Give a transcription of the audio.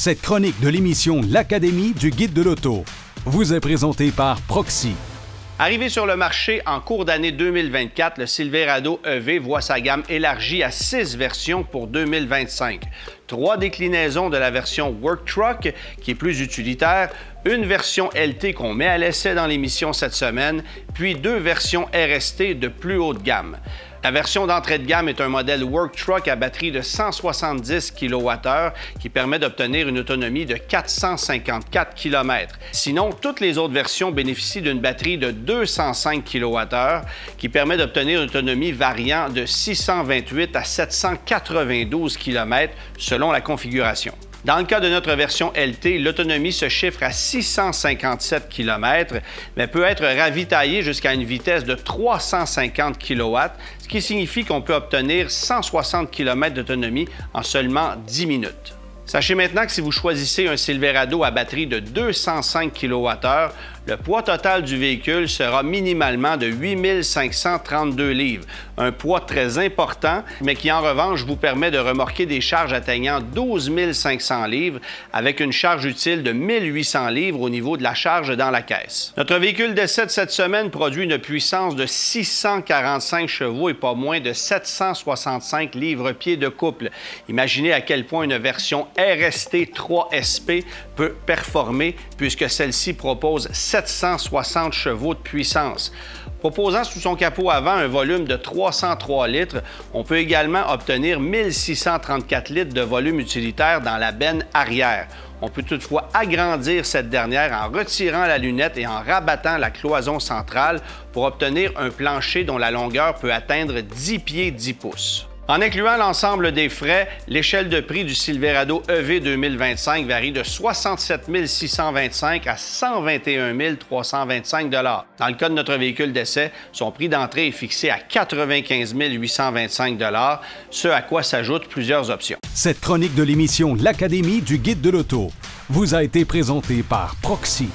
Cette chronique de l'émission L'Académie du guide de l'auto vous est présentée par Proxy. Arrivé sur le marché en cours d'année 2024, le Silverado EV voit sa gamme élargie à 6 versions pour 2025. 3 déclinaisons de la version Work Truck, qui est plus utilitaire, une version LT qu'on met à l'essai dans l'émission cette semaine, puis 2 versions RST de plus haute gamme. La version d'entrée de gamme est un modèle Work Truck à batterie de 170 kWh qui permet d'obtenir une autonomie de 454 km. Sinon, toutes les autres versions bénéficient d'une batterie de 205 kWh qui permet d'obtenir une autonomie variant de 628 à 792 km selon la configuration. Dans le cas de notre version LT, l'autonomie se chiffre à 657 km, mais peut être ravitaillée jusqu'à une vitesse de 350 kW, ce qui signifie qu'on peut obtenir 160 km d'autonomie en seulement 10 minutes. Sachez maintenant que si vous choisissez un Silverado à batterie de 205 kWh, le poids total du véhicule sera minimalement de 8532 livres, un poids très important, mais qui en revanche vous permet de remorquer des charges atteignant 12 500 livres avec une charge utile de 1800 livres au niveau de la charge dans la caisse. Notre véhicule d'essai de cette semaine produit une puissance de 645 chevaux et pas moins de 765 livres-pieds de couple. Imaginez à quel point une version RST 3SP peut performer puisque celle-ci propose 760 chevaux de puissance. Proposant sous son capot avant un volume de 303 litres, on peut également obtenir 1634 litres de volume utilitaire dans la benne arrière. On peut toutefois agrandir cette dernière en retirant la lunette et en rabattant la cloison centrale pour obtenir un plancher dont la longueur peut atteindre 10 pieds 10 pouces. En incluant l'ensemble des frais, l'échelle de prix du Silverado EV 2025 varie de 67 625 à 121 325 $. Dans le cas de notre véhicule d'essai, son prix d'entrée est fixé à 95 825 $, ce à quoi s'ajoutent plusieurs options. Cette chronique de l'émission L'Académie du guide de l'auto vous a été présentée par Proxy.